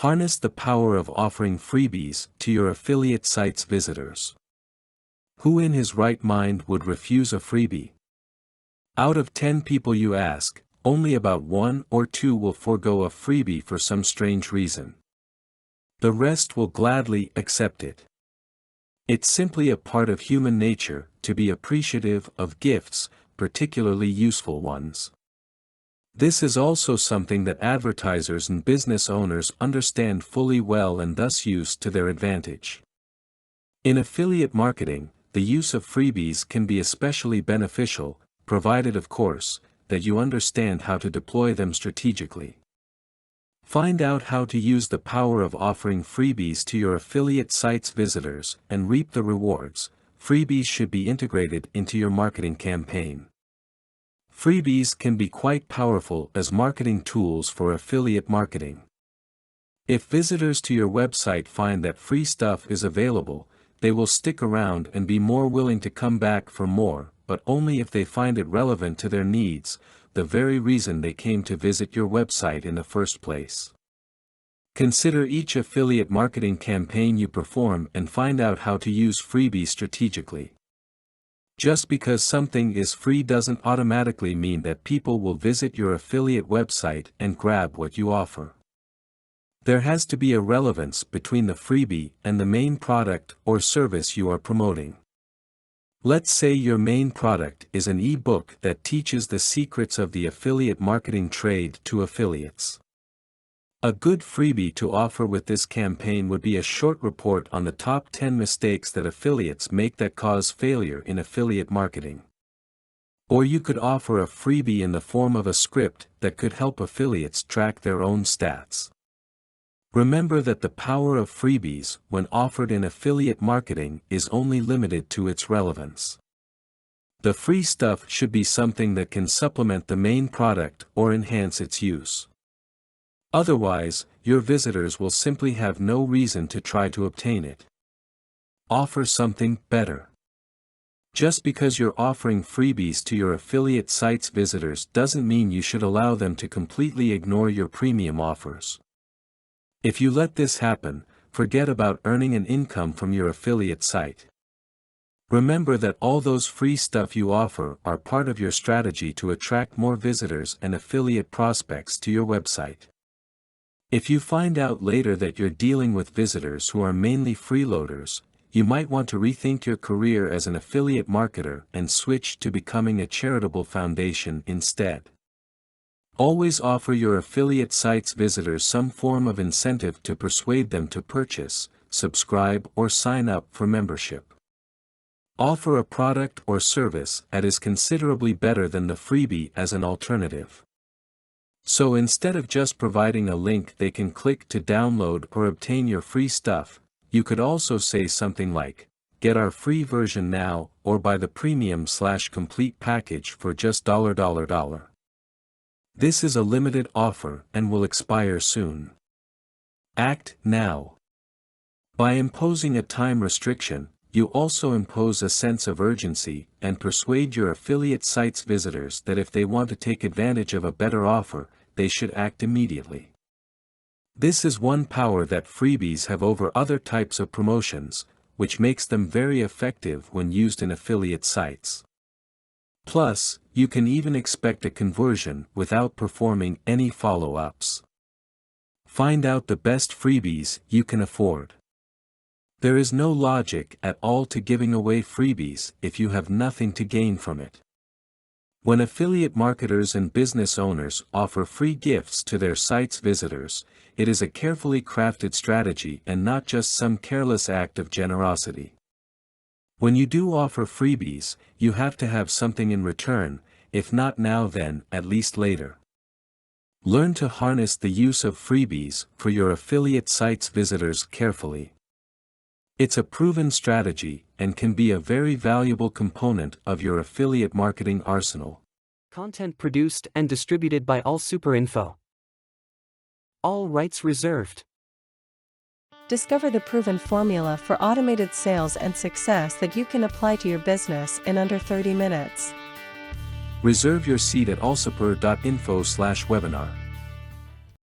Harness the power of offering freebies to your affiliate site's visitors. Who in his right mind would refuse a freebie? Out of 10 people you ask, only about 1 or 2 will forego a freebie for some strange reason. The rest will gladly accept it. It's simply a part of human nature to be appreciative of gifts, particularly useful ones. This is also something that advertisers and business owners understand fully well and thus use to their advantage. In affiliate marketing, the use of freebies can be especially beneficial, provided of course, that you understand how to deploy them strategically. Find out how to use the power of offering freebies to your affiliate site's visitors and reap the rewards. Freebies should be integrated into your marketing campaign. Freebies can be quite powerful as marketing tools for affiliate marketing. If visitors to your website find that free stuff is available, they will stick around and be more willing to come back for more, but only if they find it relevant to their needs, the very reason they came to visit your website in the first place. Consider each affiliate marketing campaign you perform and find out how to use freebies strategically. Just because something is free doesn't automatically mean that people will visit your affiliate website and grab what you offer. There has to be a relevance between the freebie and the main product or service you are promoting. Let's say your main product is an e-book that teaches the secrets of the affiliate marketing trade to affiliates. A good freebie to offer with this campaign would be a short report on the top 10 mistakes that affiliates make that cause failure in affiliate marketing. Or you could offer a freebie in the form of a script that could help affiliates track their own stats. Remember that the power of freebies when offered in affiliate marketing is only limited to its relevance. The free stuff should be something that can supplement the main product or enhance its use. Otherwise, your visitors will simply have no reason to try to obtain it. Offer something better. Just because you're offering freebies to your affiliate site's visitors doesn't mean you should allow them to completely ignore your premium offers. If you let this happen, forget about earning an income from your affiliate site. Remember that all those free stuff you offer are part of your strategy to attract more visitors and affiliate prospects to your website. If you find out later that you're dealing with visitors who are mainly freeloaders, you might want to rethink your career as an affiliate marketer and switch to becoming a charitable foundation instead. Always offer your affiliate site's visitors some form of incentive to persuade them to purchase, subscribe or sign up for membership. Offer a product or service that is considerably better than the freebie as an alternative. So instead of just providing a link they can click to download or obtain your free stuff, you could also say something like, "Get our free version now," or "Buy the premium/complete package for just $. This is a limited offer and will expire soon. Act now. By imposing a time restriction, you also impose a sense of urgency and persuade your affiliate site's visitors that if they want to take advantage of a better offer, they should act immediately. This is one power that freebies have over other types of promotions, which makes them very effective when used in affiliate sites. Plus, you can even expect a conversion without performing any follow-ups. Find out the best freebies you can afford. There is no logic at all to giving away freebies if you have nothing to gain from it. When affiliate marketers and business owners offer free gifts to their site's visitors, it is a carefully crafted strategy and not just some careless act of generosity. When you do offer freebies, you have to have something in return, if not now then, at least later. Learn to harness the use of freebies for your affiliate site's visitors carefully. It's a proven strategy and can be a very valuable component of your affiliate marketing arsenal. Content produced and distributed by AllSuperInfo. All rights reserved. Discover the proven formula for automated sales and success that you can apply to your business in under 30 minutes. Reserve your seat at allsuper.info/webinar.